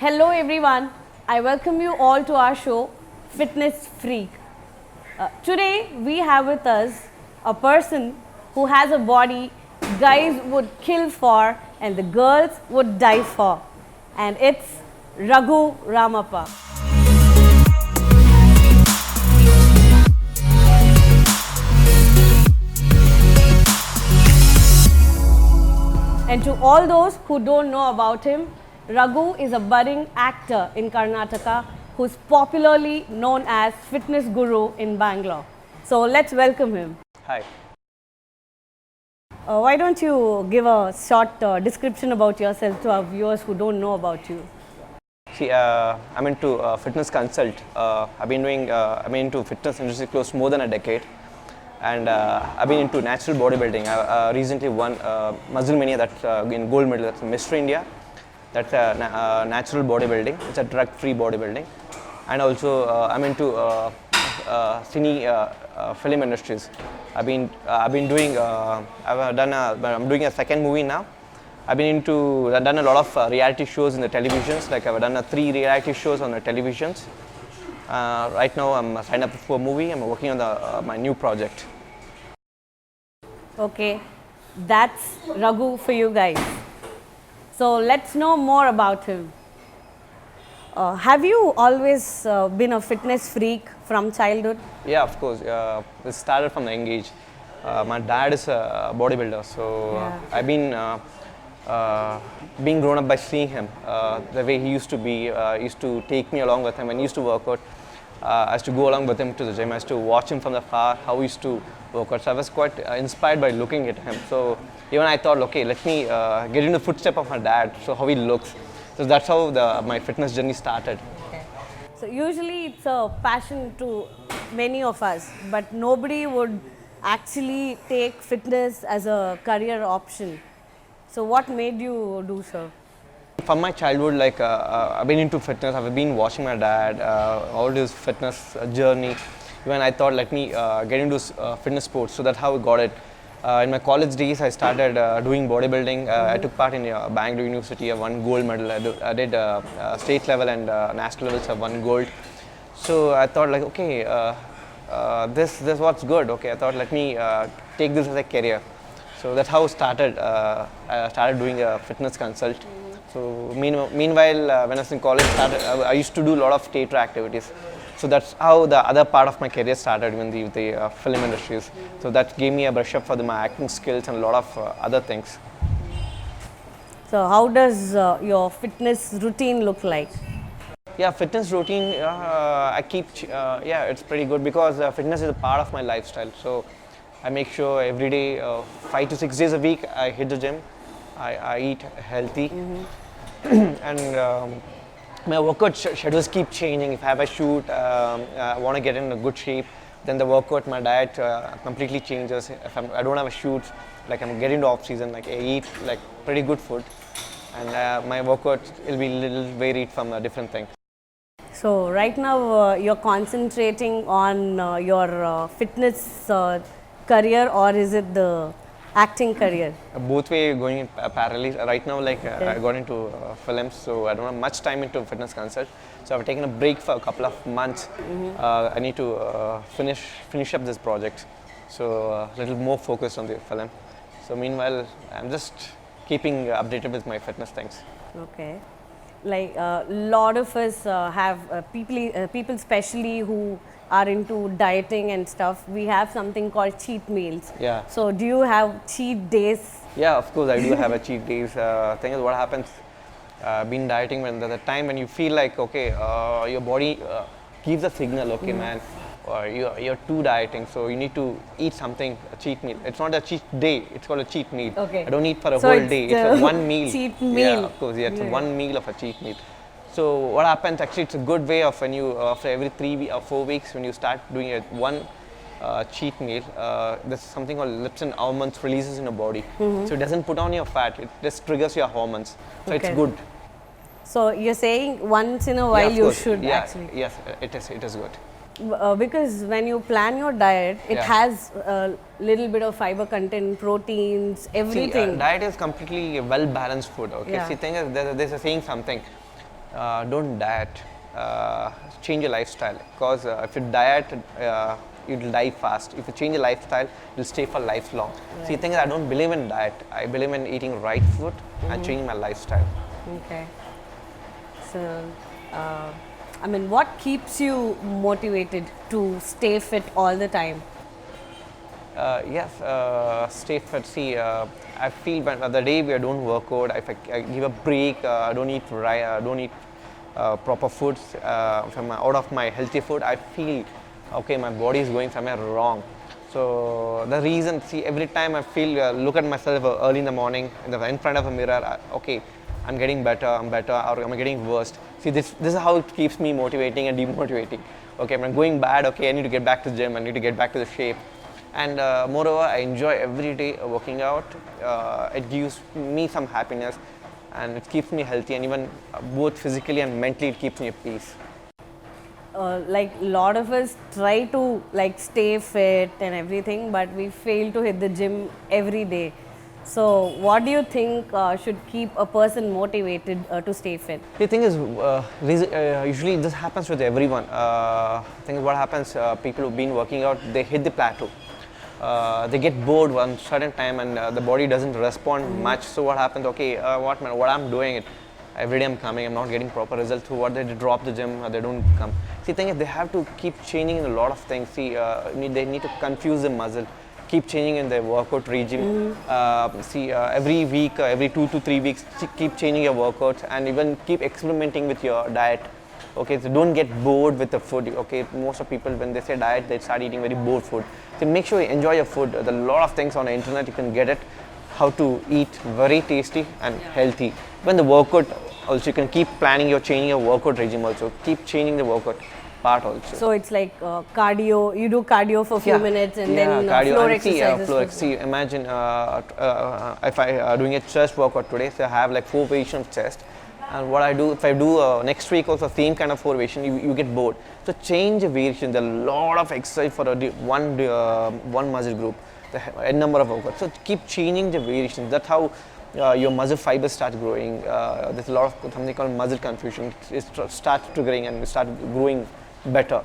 Hello everyone, I welcome you all to our show, Fitness Freak. Today we have with us a person who has a body guys would kill for and the girls would die for. And it's Raghu Ramappa. And to all those who don't know about him, Raghu is a budding actor in Karnataka who's popularly known as Fitness Guru in Bangalore. So let's welcome him. Hi. Why don't you give a short description about yourself to our viewers who don't know about you? See, I'm into fitness consult. I've been into fitness industry close to more than a decade, and I've been into natural bodybuilding. I recently won Muscle Mania, that's in gold medal. That's Mr. India. That's natural bodybuilding. It's a drug-free bodybuilding, and also I'm into cine film industries. I'm doing a second movie now. I've done a lot of reality shows in the televisions. Like I've done 3 reality shows on the televisions. Right now I'm signed up for a movie. I'm working on my new project. Okay, that's Raghu for you guys. So let's know more about him. Have you always been a fitness freak from childhood? Yeah, of course. It started from the young age. My dad is a bodybuilder, so I've been being grown up by seeing him. The way he used to be, used to take me along with him and used to work out. I used to go along with him to the gym. I used to watch him from the far, how he used to work out. So I was quite inspired by looking at him. So even I thought, okay, let me get in the footstep of my dad, so how he looks. So that's how my fitness journey started. Okay. So usually it's a passion to many of us, but nobody would actually take fitness as a career option. So what made you do so? From my childhood, like I've been into fitness. I've been watching my dad, all his fitness journey. Even I thought, let me get into fitness sports. So that's how I got it. In my college days, I started doing bodybuilding. I took part in Bangalore University. I won gold medal. I did state level and national levels. I won gold. So I thought, like, okay, this what's good. Okay, I thought, let me take this as a career. So that's how I started doing a fitness consult. So meanwhile, when I was in college, I used to do a lot of theatre activities. So that's how the other part of my career started in the film industries. So that gave me a brush up for my acting skills and a lot of other things. So how does your fitness routine look like? Yeah, fitness routine, it's pretty good because fitness is a part of my lifestyle. So I make sure every day, 5 to 6 days a week, I hit the gym. I eat healthy, and my workout schedules keep changing. If I have a shoot, I want to get in a good shape, then the workout, my diet completely changes. If I don't have a shoot, like I'm getting to off season, like I eat like pretty good food, and my workout will be little varied from a different thing. So right now you're concentrating on your fitness career, or is it the acting career? Both way going in parallel. Right now, like I got into films, so I don't have much time into fitness consult. So I've taken a break for a couple of months. I need to finish up this project, so a little more focused on the film. So meanwhile, I'm just keeping updated with my fitness things. Okay, like a lot of us have people especially who are into dieting and stuff. We have something called cheat meals. Yeah. So do you have cheat days? Yeah, of course I do have a cheat days. Thing is, what happens, been dieting when the time when you feel like, okay, your body gives a signal, okay, man, or you're too dieting, so you need to eat something, a cheat meal. It's not a cheat day, it's called a cheat meal. Okay. I don't eat for a whole day, it's a one meal. Cheat meal. Yeah, of course, yeah, it's one meal of a cheat meal. So what happens, actually it's a good way of when you, after every 3 or 4 weeks, when you start doing one cheat meal, there's something called leptin hormones releases in your body. So it doesn't put on your fat, it just triggers your hormones. So it's good. So you're saying once in a while you should actually? Yes, it is good. Because when you plan your diet, it has a little bit of fiber content, proteins, everything. See, diet is completely well balanced food. Okay. See, thing is, there's a saying something. don't diet. Change your lifestyle, because if you diet, you'll die fast. If you change your lifestyle, you'll stay for lifelong. Right. See, the thing is, I don't believe in diet. I believe in eating right food and changing my lifestyle. Okay. So, I mean, what keeps you motivated to stay fit all the time? Yes, stay fit. See, I feel when the day where I don't work out, if I give a break, don't eat don't eat proper foods out of my healthy food, I feel okay, my body is going somewhere wrong. So the reason, see, every time I feel look at myself early in the morning in front of a mirror, okay, I'm getting better, or I'm getting worse. See, this is how it keeps me motivating and demotivating. Okay, when I'm going bad, okay, I need to get back to the gym, I need to get back to the shape. And moreover, I enjoy every day working out. It gives me some happiness, and it keeps me healthy, and even both physically and mentally, it keeps me at peace. Like a lot of us try to like stay fit and everything, but we fail to hit the gym every day. So, what do you think should keep a person motivated to stay fit? The thing is, usually this happens with everyone. Thing is, what happens? People who've been working out, they hit the plateau. They get bored one certain time, and the body doesn't respond much. So what happens? Okay, what I'm doing it every day. I'm coming. I'm not getting proper results. So what they drop the gym, they don't come. See, the thing is, they have to keep changing in a lot of things. See, they need to confuse the muscle. Keep changing in their workout regime. Every week, every 2 to 3 weeks, keep changing your workouts, and even keep experimenting with your diet. Okay, so don't get bored with the food. Okay, most of people, when they say diet, they start eating very bored food. So make sure you enjoy your food. There are a lot of things on the internet, you can get it, how to eat very tasty and healthy. When the workout, also you can keep planning your changing your workout regime also. Keep changing the workout part also. So it's like cardio. You do cardio for a few minutes, and then floor exercises. See, imagine if I doing a chest workout today, so I have like 4 variations of chest. And what I do, if I do next week also same kind of 4 variation, you get bored. So change the variation. There are a lot of exercise for one muscle group, a number of workouts. So keep changing the variations. That's how your muscle fibers start growing. There's a lot of something called muscle confusion. It starts triggering and start growing better.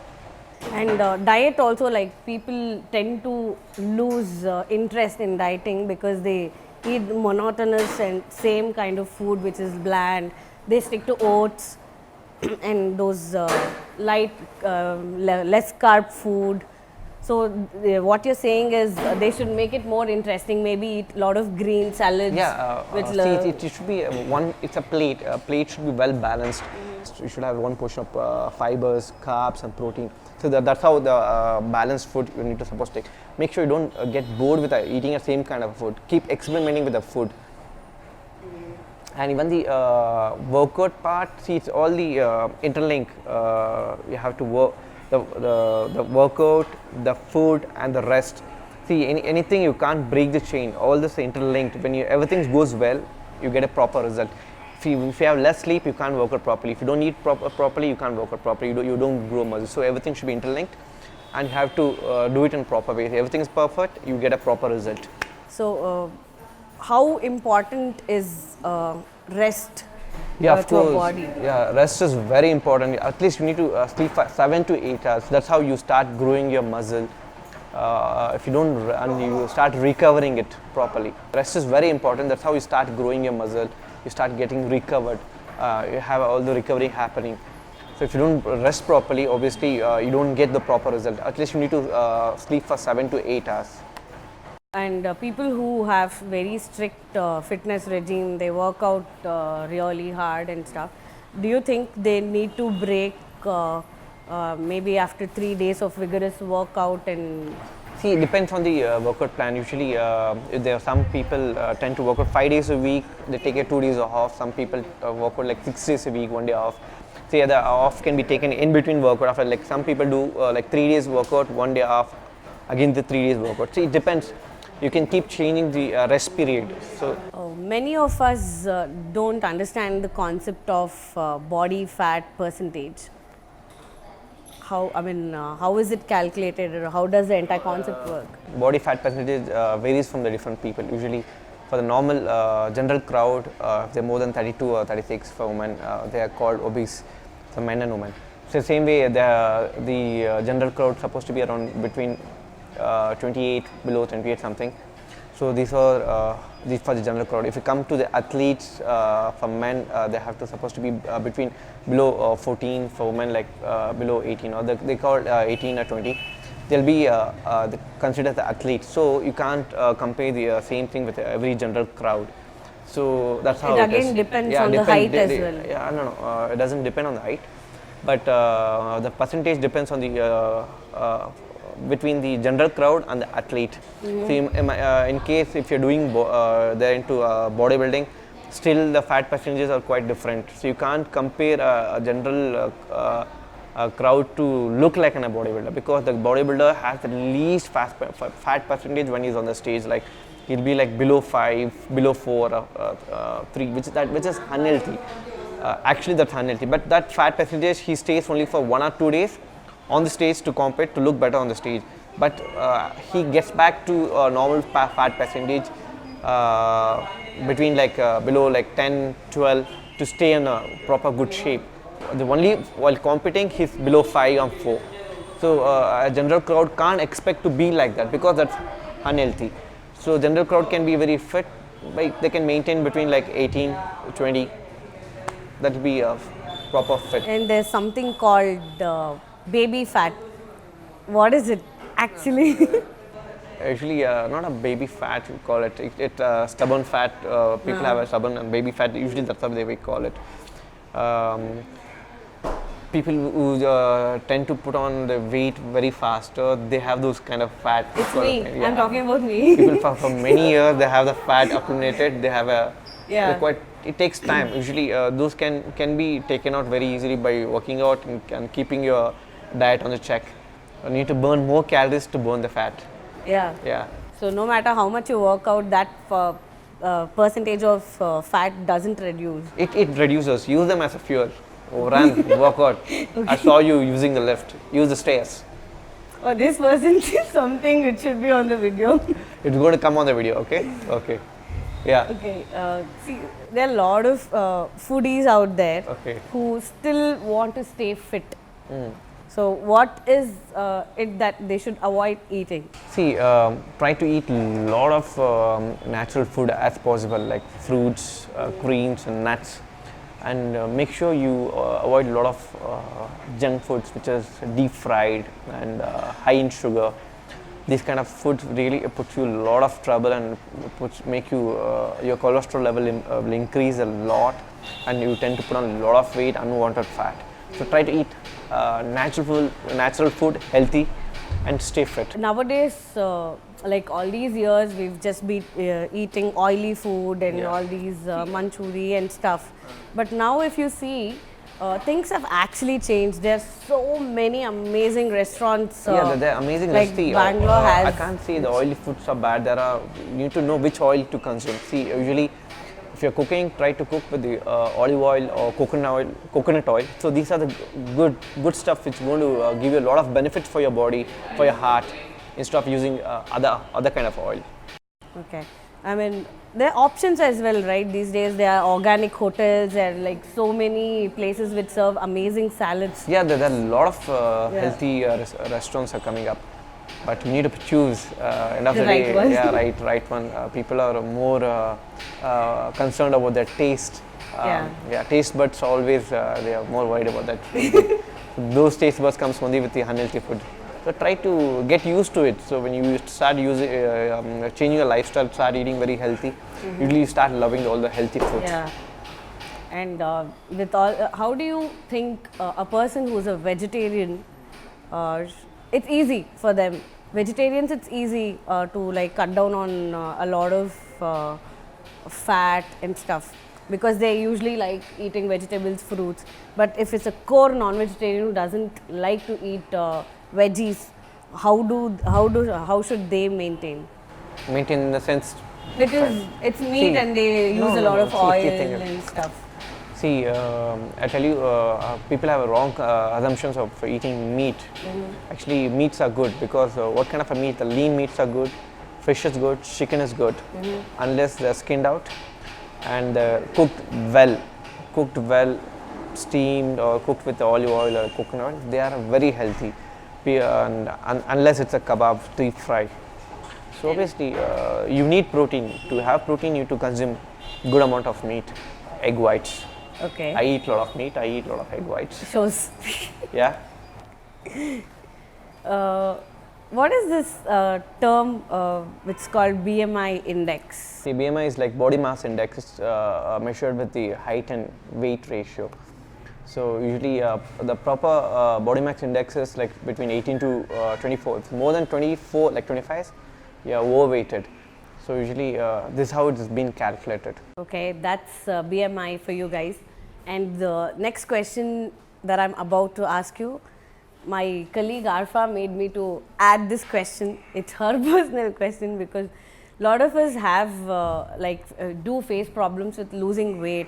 And diet also, like people tend to lose interest in dieting because they eat monotonous and same kind of food which is bland. They stick to oats and those light, less carb food. So what you're saying is they should make it more interesting. Maybe eat a lot of green salads. It should be it's a plate. A plate should be well balanced. So you should have one portion of fibers, carbs, and protein. So that's how the balanced food you need to supposed to take. Make sure you don't get bored with eating the same kind of food. Keep experimenting with the food. And even the workout part, see, it's all the interlink. You have to work the workout, the food, and the rest. See, anything you can't break the chain. All this is interlinked. When everything goes well, you get a proper result. If you have less sleep, you can't work out properly. If you don't eat properly, you can't work out properly. You don't grow muscle. So everything should be interlinked, and you have to do it in proper way. If everything is perfect, you get a proper result. So, how important is rest to a body? Yeah, rest is very important. At least you need to sleep for 7 to 8 hours. That's how you start growing your muscle. If you don't run, you start recovering it properly. Rest is very important. That's how you start growing your muscle. You start getting recovered. You have all the recovery happening. So if you don't rest properly, obviously you don't get the proper result. At least you need to sleep for 7 to 8 hours. And people who have very strict fitness regime, they work out really hard and stuff. Do you think they need to break maybe after 3 days of vigorous workout? And see, it depends on the workout plan. Usually, there are some people tend to work out 5 days a week. They take 2 days off. Some people work out like 6 days a week, 1 day off. So the off can be taken in between workout. After like some people do like 3 days workout, 1 day off, again the 3 days workout. So it depends. You can keep changing the rest period. So many of us don't understand the concept of body fat percentage. How is it calculated, or how does the entire concept work? Body fat percentage varies from the different people. Usually For the normal general crowd, if they're more than 32 or 36 for women, they are called obese for men and women. So the same way, the general crowd supposed to be around between 28, below 28 something. So these are these for the general crowd. If you come to the athletes, for men, they have to supposed to be between below 14, for women like below 18, or they call 18 or 20. They'll be considered the athletes. So you can't compare the same thing with every general crowd. So that's how It it is. again depends on the height as well. Yeah, no, it doesn't depend on the height, but the percentage depends on the between the general crowd and the athlete. So in case if you're doing they're into bodybuilding, still the fat percentages are quite different. So you can't compare a general crowd to look like a bodybuilder, because the bodybuilder has the least fat percentage when he's on the stage. Like he'll be like below 5, below 4, 3, which is unhealthy. Actually, that's unhealthy. But that fat percentage, he stays only for 1 or 2 days on the stage to compete, to look better on the stage. But he gets back to normal fat percentage between like below like 10, 12 to stay in a proper good shape. The only while competing, he's below 5 or 4. So a general crowd can't expect to be like that, because that's unhealthy. So general crowd can be very fit, but they can maintain between like 18 to 20. That would be a proper fit. And there's something called baby fat. What is it actually? Actually, not a baby fat, we call it. It's stubborn fat. People have a stubborn and baby fat. Usually that's what they call it. People who tend to put on the weight very faster, they have those kind of fat. It's me. Yeah. I'm talking about me. People for many years, they have the fat accumulated. They have a it takes time. Usually, those can be taken out very easily by working out and keeping your diet on the check. You need to burn more calories to burn the fat. Yeah. Yeah. So no matter how much you work out, that percentage of fat doesn't reduce. It reduces. Use them as a fuel. Run, work out. Okay. I saw you using the lift. Use the stairs. Oh, this wasn't something which should be on the video. It's going to come on the video, okay? Okay. Yeah. Okay. See, there are a lot of foodies out there who still want to stay fit. So, what is it that they should avoid eating? See, try to eat a lot of natural food as possible, like fruits, greens, and nuts. And make sure you avoid a lot of junk foods, which is deep fried and high in sugar. These kind of foods really put you a lot of trouble and make you your cholesterol level will increase a lot, and you tend to put on a lot of weight, unwanted fat. So try to eat natural food, healthy, and stay fit. Nowadays, like all these years, we've just been eating oily food and all these Manchurian and stuff. But now if you see, things have actually changed. There's so many amazing restaurants. They're amazing. Like Bangalore has. I can't say the oily foods are bad. You need to know which oil to consume. See, usually if you're cooking, try to cook with the olive oil or coconut oil. So these are the good stuff which is going to give you a lot of benefits for your body, for your heart, instead of using other kind of oil. Okay. I mean, there are options as well, right? These days there are organic hotels and like so many places which serve amazing salads. Yeah, there are a lot of healthy restaurants are coming up, but you need to choose end of the day. One. Yeah, right one. People are more concerned about their taste. Taste buds always they are more worried about that. Those taste buds comes only with the unhealthy food. So try to get used to it. So when you start changing your lifestyle, start eating very healthy, usually you start loving all the healthy foods. Yeah. And with all, how do you think a person who's a vegetarian, it's easy for them. Vegetarians, it's easy to like cut down on a lot of fat and stuff, because they usually like eating vegetables, fruits. But if it's a core non-vegetarian who doesn't like to eat veggies, how should they maintain? Maintain in the sense, because it's meat and they use a lot of oil and stuff. See, I tell you, people have wrong assumptions of eating meat. Actually, meats are good, because what kind of a meat? The lean meats are good. Fish is good, chicken is good, unless they're skinned out and cooked well, steamed or cooked with olive oil or coconut. They are very healthy, unless it's a kebab, deep fry. So obviously, you need protein. To have protein, you need to consume good amount of meat, egg whites. Okay. I eat a lot of meat. I eat a lot of egg whites. Shows. Yeah. What is this term which is called BMI index? The BMI is like body mass index. It's measured with the height and weight ratio. So usually the proper body mass index is like between 18 to 24. If more than 24, like 25, you're overweighted. So usually this is how it's been calculated. Okay, that's BMI for you guys. And the next question that I'm about to ask you, my colleague Arfa made me to add this question. It's her personal question because a lot of us have do face problems with losing weight,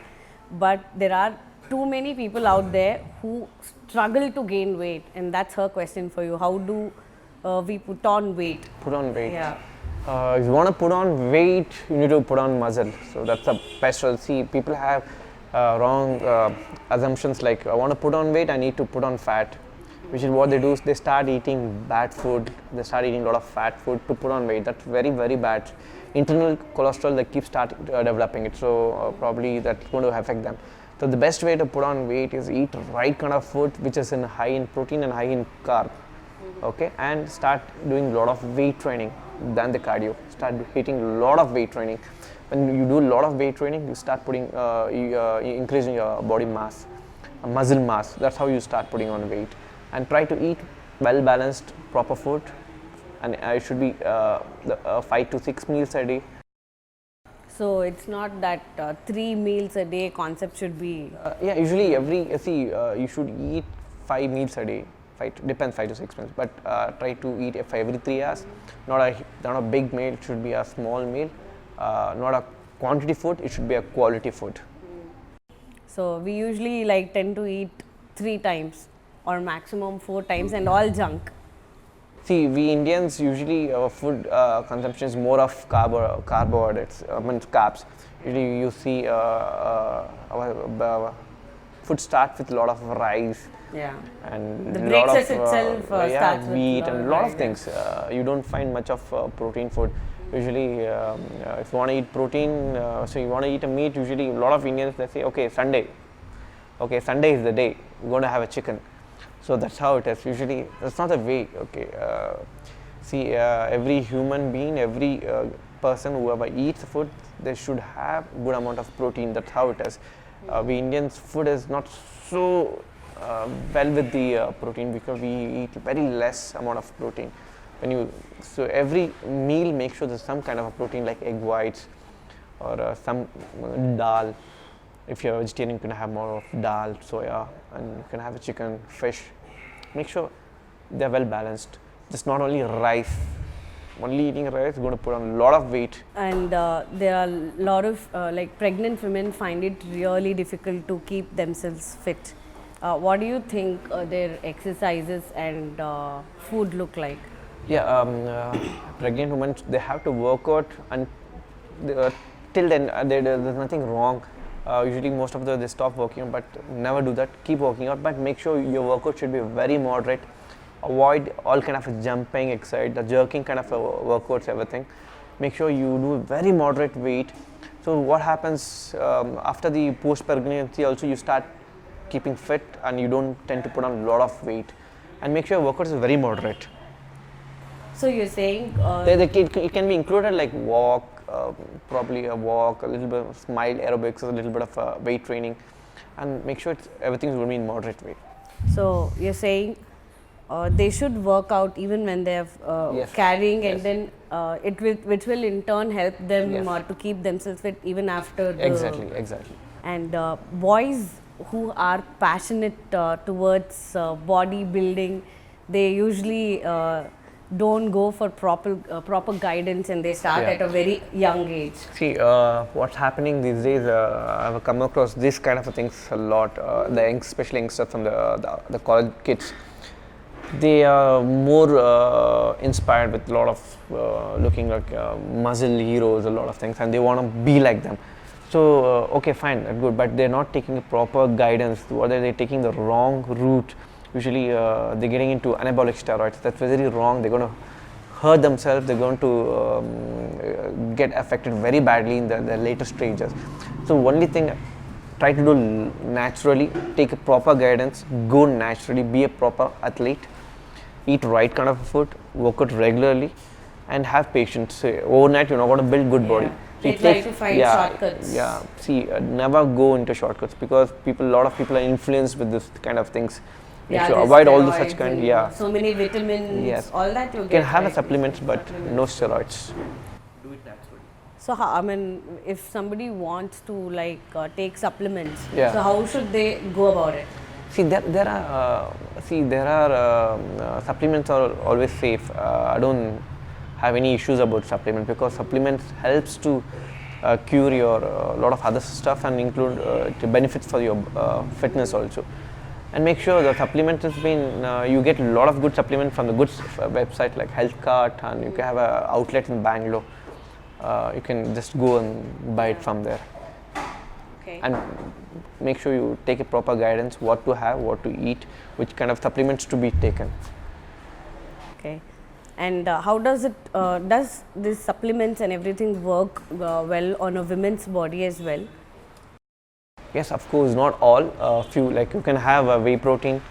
but there are too many people out there who struggle to gain weight, and that's her question for you. How do we put on weight? Put on weight. Yeah. If you want to put on weight, you need to put on muscle. So that's the best. See, people have wrong assumptions like, I want to put on weight, I need to put on fat. Which is what they do is they start eating bad food, they start eating a lot of fat food to put on weight. That's very, very bad. Internal cholesterol, they keep developing it, so probably that's going to affect them. So the best way to put on weight is eat right kind of food which is high in protein and high in carb. Okay, and start doing a lot of weight training than the cardio. Start hitting a lot of weight training. When you do a lot of weight training, you start putting increasing your body mass, muscle mass. That's how you start putting on weight. And try to eat well balanced, proper food, and it should be 5 to 6 meals a day. So it's not that 3 meals a day concept should be. Yeah, usually you should eat 5 meals a day. Depends 5 to 6 meals, but try to eat every 3 hours. Not a big meal. It should be a small meal. Not a quantity food. It should be a quality food. So we usually tend to eat 3 times. Or maximum 4 times, and all junk. See, we Indians usually our food consumption is more of carbohydrates, carbs. Usually you see our food starts with a lot of rice. Yeah. And the lot breakfast of itself starts wheat with and a lot of things. You don't find much of protein food. Usually, if you want to eat protein, so you want to eat a meat. Usually, a lot of Indians they say, okay, Sunday. Okay, Sunday is the day we're going to have a chicken. So that's how it is. Usually, that's not the way. Okay, see, every human being, every person whoever eats food, they should have good amount of protein. That's how it is. We Indians food is not so well with the protein because we eat very less amount of protein. So every meal make sure there's some kind of a protein like egg whites or some dal. If you're a vegetarian, you can have more of dal, soya, and you can have a chicken, fish. Make sure they're well balanced. Just not only rice. Only eating rice is going to put on a lot of weight. And there are a lot of pregnant women find it really difficult to keep themselves fit. What do you think their exercises and food look like? Yeah, pregnant women, they have to work out, and till then there's nothing wrong. Usually most of they stop working out, but never do that. Keep working out, but make sure your workout should be very moderate. Avoid all kind of jumping exercise, the jerking kind of workouts, everything. Make sure you do very moderate weight. So what happens after the post-pregnancy also, you start keeping fit and you don't tend to put on a lot of weight. And make sure your workout is very moderate. So you're saying it can be included like walk, probably a walk, a little bit of smile aerobics, a little bit of weight training, and make sure everything is going to be in moderate way. So you're saying they should work out even when they're carrying, and then which will in turn help them to keep themselves fit even after. Exactly. And boys who are passionate towards bodybuilding, they usually don't go for proper guidance, and they start at a very young age. See, what's happening these days, I've come across this kind of things a lot, especially youngsters from the college kids. They are more inspired with a lot of looking like muscle heroes, a lot of things, and they want to be like them. So okay, fine, that's good, but they're not taking a proper guidance. Whether they're taking the wrong route, usually they're getting into anabolic steroids. That's very wrong. They're going to hurt themselves. They're going to get affected very badly in the later stages. So only thing, try to do naturally, take a proper guidance, go naturally, be a proper athlete, eat right kind of food, work out regularly, and have patience. Overnight, you're not going to build good body. They try to find shortcuts. Yeah. See, never go into shortcuts because a lot of people are influenced with this kind of things. You should avoid all the such kind. Yeah. So many vitamins. Yes. All that you can have a supplements, but no steroids. Do it naturally. So I mean, if somebody wants to like take supplements, Yeah. so how should they go about it? See, there are supplements are always safe. I don't have any issues about supplement because supplements helps to cure your lot of other stuff and include the benefits for your fitness also. And make sure the supplement has been you get a lot of good supplement from the good website like Health Cart, and you can have an outlet in Bangalore. You can just go and buy it from there. Okay. And make sure you take a proper guidance, what to have, what to eat, which kind of supplements to be taken. Okay. And how does it does these supplements and everything work well on a woman's body as well? Yes, of course, not all. Few, like you can have a whey protein,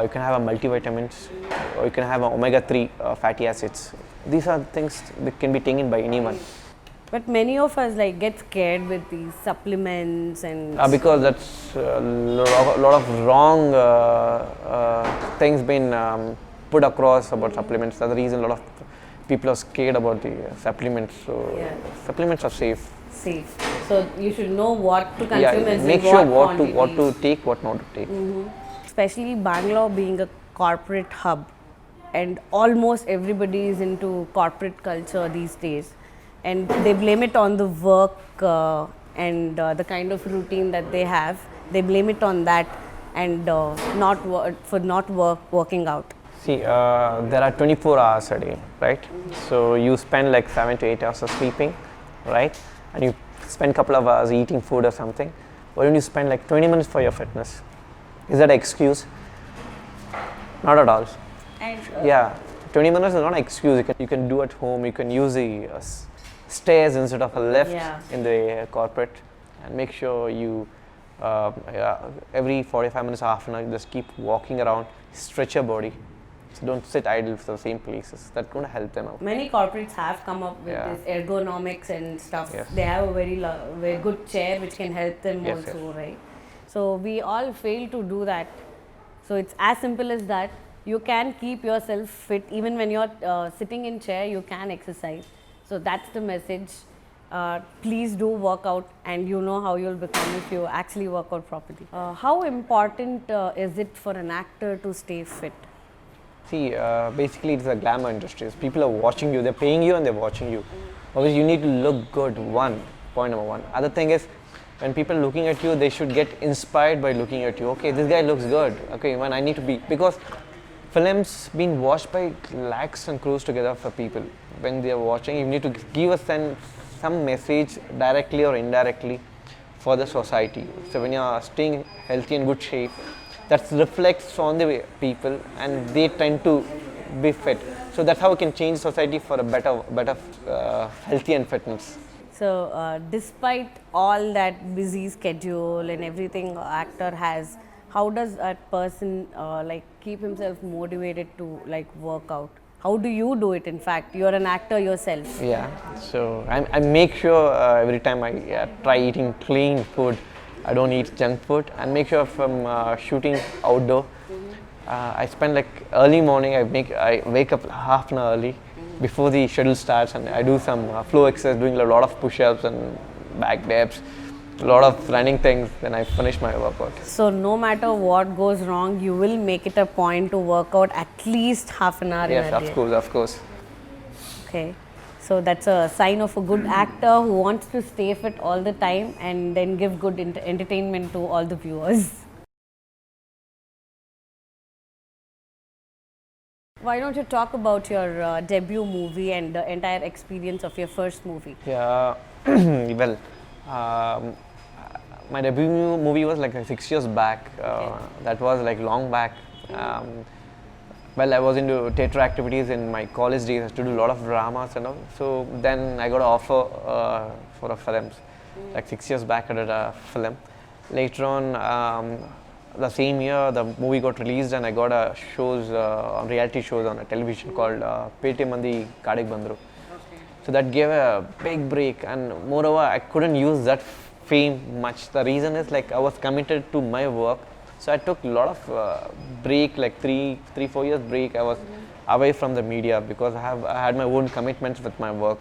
you can have a multivitamins, or you can have a omega-3 fatty acids. These are things that can be taken by anyone. But many of us like get scared with these supplements and Because that's a lot of wrong things been put across about supplements. That's the reason a lot of people are scared about the supplements. So Yeah. supplements are safe. safe. So you should know what to consume and make in sure what what to quantities. take, what not to take. Especially Bangalore being a corporate hub, and almost everybody is into corporate culture these days, and they blame it on the work and the kind of routine that they have. They blame it on that and not working out. See, there are 24 hours a day, right? So you spend like 7 to 8 hours of sleeping, right? And you spend a couple of hours eating food or something. Why don't you spend like 20 minutes for your fitness? Is that an excuse? Not at all. And Yeah, 20 minutes is not an excuse. You can do at home. You can use the stairs instead of a lift Yeah. in the corporate, and make sure you every 45 minutes, half an hour, just keep walking around, stretch your body. So don't sit idle for the same places. That's going to help them out. many corporates have come up with Yeah. this ergonomics and stuff. Yes. They have a very good chair which can help them Yes, also, yes. right? So we all fail to do that. So it's as simple as that. You can keep yourself fit even when you're sitting in chair. You can exercise. So that's the message. Please do work out, and you know how you'll become if you actually work out properly. How important is it for an actor to stay fit? See, basically it's a glamour industry. People are watching you, they're paying you and they're watching you. Obviously you need to look good, point number one. Other thing is, when people are looking at you, they should get inspired by looking at you. Okay, this guy looks good. Okay, man, I need to be, because films being watched by lakhs and crores together for people. When they are watching, you need to give us some message directly or indirectly for the society. So when you are staying healthy and good shape, that reflects on the people and they tend to be fit. So that's how we can change society for a better healthy and fitness. So, despite all that busy schedule and everything actor has, how does that person like keep himself motivated to like work out? How do you do it? In fact, you're an actor yourself. Yeah, so I make sure every time I try eating clean food, I don't eat junk food, and make sure if I'm shooting outdoor, I spend like early morning. I wake up half an hour early before the schedule starts, and I do some flow exercise, doing a lot of push-ups and back dips, a lot of running things. Then I finish my workout. So, no matter what goes wrong, you will make it a point to work out at least half an hour Yes, in a day. of course. Okay. So that's a sign of a good actor who wants to stay fit all the time and then give good entertainment to all the viewers. Why don't you talk about your debut movie and the entire experience of your first movie? Yeah, well, um, my debut movie was like 6 years back. That was like long back. Well, I was into theatre activities in my college days. I used to do a lot of dramas and all. So then I got an offer for a film. Like 6 years back, I did a film. Later on, the same year, the movie got released, and I got a reality shows on a television called Pete Mandi Kadik Bandru. So that gave a big break, and moreover, I couldn't use that fame much. The reason is like I was committed to my work, so I took a lot of break, like 4 years break. I was away from the media because I had my own commitments with my work.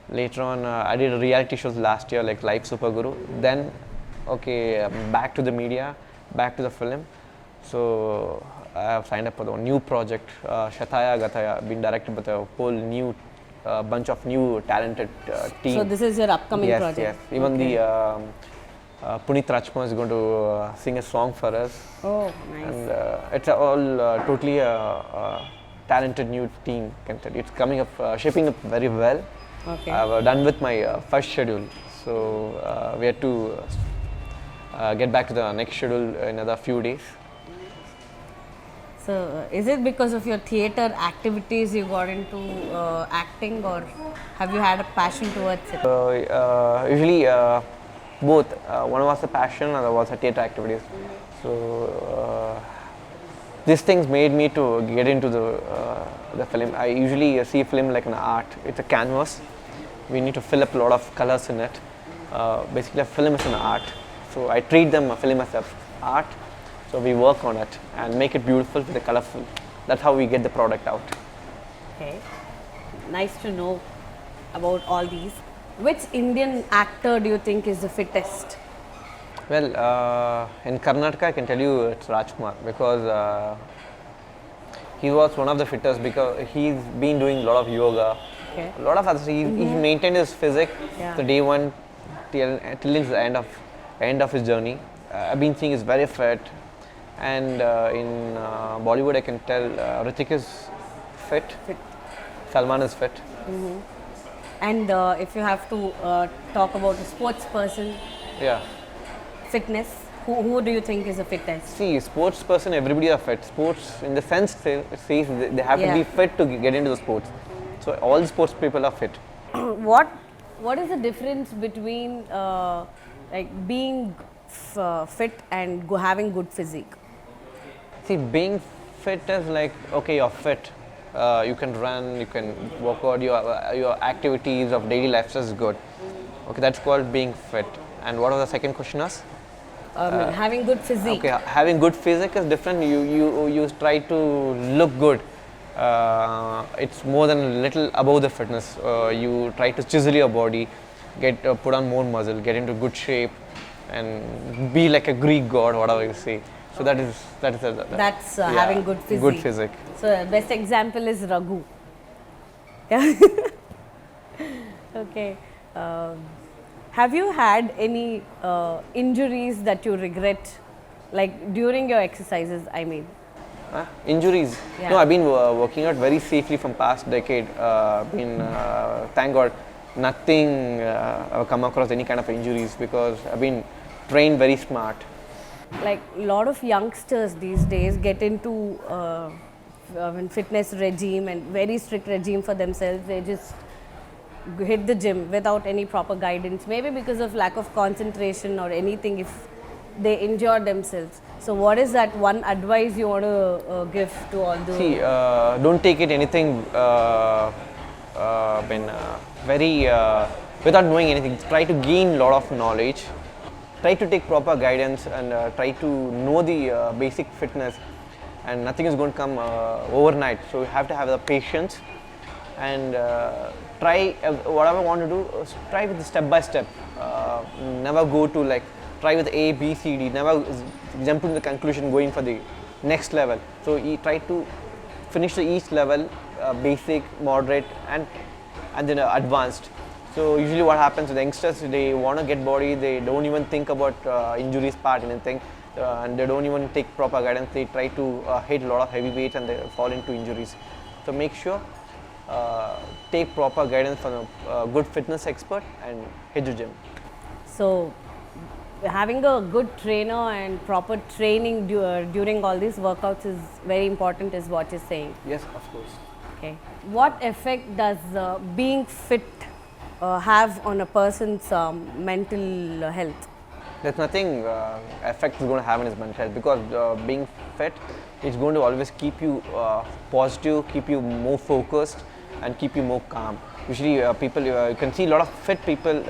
Later on, I did reality shows last year, like Live Super Guru. Then, okay, back to the media, back to the film. So I have signed up for the new project, Shataya Gataya, being directed by a whole new bunch of new talented team. So this is your upcoming project? Yes, even the Puneet Rajkumar is going to sing a song for us. Oh, nice. And it's all totally talented new team, can tell you. It's coming up, shaping up very well. Okay. I've done with my first schedule, so we have to get back to the next schedule in another few days. So, is it because of your theatre activities you got into acting, or have you had a passion towards it? Usually both. One was the passion, and other was the theatre activities. So these things made me to get into the film. I usually see film like an art. It's a canvas. We need to fill up a lot of colors in it. Basically, a film is an art. So I treat a film as an art. So we work on it and make it beautiful with the colorful. That's how we get the product out. Okay. Nice to know about all these. Which Indian actor do you think is the fittest? Well, in Karnataka, I can tell you it's Rajkumar, because he was one of the fittest, because he's been doing a lot of yoga. Okay. A lot of others. He maintained his physique the day one till the end of his journey. I've been seeing he's very fit, and in Bollywood, I can tell Ritik is fit. Salman is fit. And if you have to talk about a sports person, Yeah. fitness, who do you think is the fittest? See, sports person, everybody are fit. Sports, in the sense, says they have to be fit to get into the sports. So all the sports people are fit. What is the difference between like being fit and having good physique? See, being fit is like, okay, you're fit. You can run, you can work out, your activities of daily life is good. Okay, that's called being fit. And what was the second question was? Having good physique. Okay, having good physique is different. You try to look good. It's more than a little above the fitness. You try to chisel your body, put on more muscle, get into good shape, and be like a Greek god, whatever you say. So that's having good physique. Good physique. So best example is Raghu. Okay. Have you had any injuries that you regret, like during your exercises? I mean. Injuries? Yeah. No, I've been working out very safely from past decade. Thank God, nothing I've come across any kind of injuries, because I've been trained very smart. Like a lot of youngsters these days get into fitness regime and very strict regime for themselves. They just hit the gym without any proper guidance, maybe because of lack of concentration or anything, if they injure themselves. So what is that one advice you want to give to all the... See, don't take it anything without knowing anything. Try to gain a lot of knowledge. Try to take proper guidance, and try to know the basic fitness, and nothing is going to come overnight. So you have to have the patience, and try whatever you want to do, try with the step by step. Never go to like try with A, B, C, D. Never jump to the conclusion going for the next level. So you try to finish each level, basic, moderate, and then advanced. So usually what happens with youngsters, they want to get body, they don't even think about injuries part, anything. and they don't even take proper guidance. They try to hit a lot of heavy weights and they fall into injuries. So make sure take proper guidance from a good fitness expert and hit the gym. So having a good trainer and proper training during all these workouts is very important, is what you're saying. Yes, of course. Okay. What effect does being fit have on a person's mental health? There's nothing effect is going to have on his mental health, because being fit is going to always keep you positive, keep you more focused, and keep you more calm. Usually, people you can see a lot of fit people.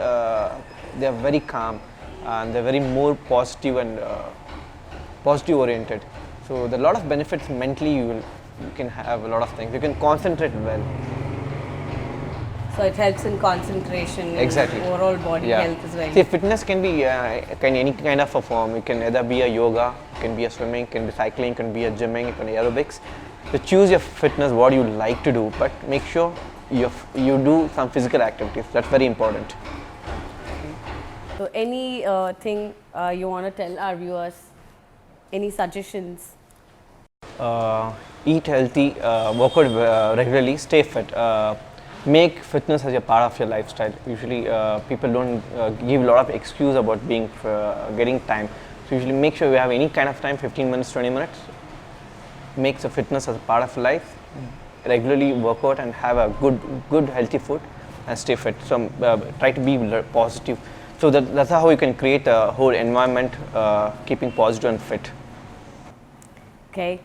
They are very calm and they're very more positive and positive oriented. So there are a lot of benefits mentally. You can have a lot of things. You can concentrate well. So it helps in concentration. Exactly. Overall body health as well. See, fitness can be any kind of a form. It can either be a yoga, it can be a swimming, it can be cycling, it can be a gymming, it can be aerobics. So choose your fitness, what you like to do, but make sure you do some physical activities. That's very important. So any thing you want to tell our viewers? Any suggestions? Eat healthy, work out regularly, stay fit. Make fitness as a part of your lifestyle. Usually people don't give a lot of excuse about getting time. So usually make sure you have any kind of time, 15 minutes, 20 minutes. Make the fitness as a part of life. Regularly work out and have a good healthy food and stay fit. So try to be positive. So that's how you can create a whole environment keeping positive and fit. Okay.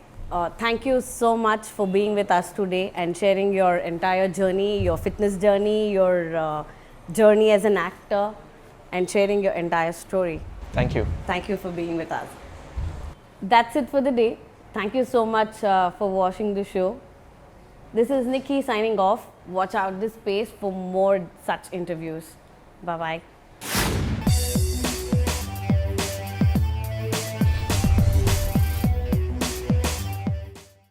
Thank you so much for being with us today and sharing your entire journey, your fitness journey, your journey as an actor, and sharing your entire story. Thank you. Thank you for being with us. That's it for the day. Thank you so much for watching the show. This is Nikki signing off. Watch out this space for more such interviews. Bye-bye.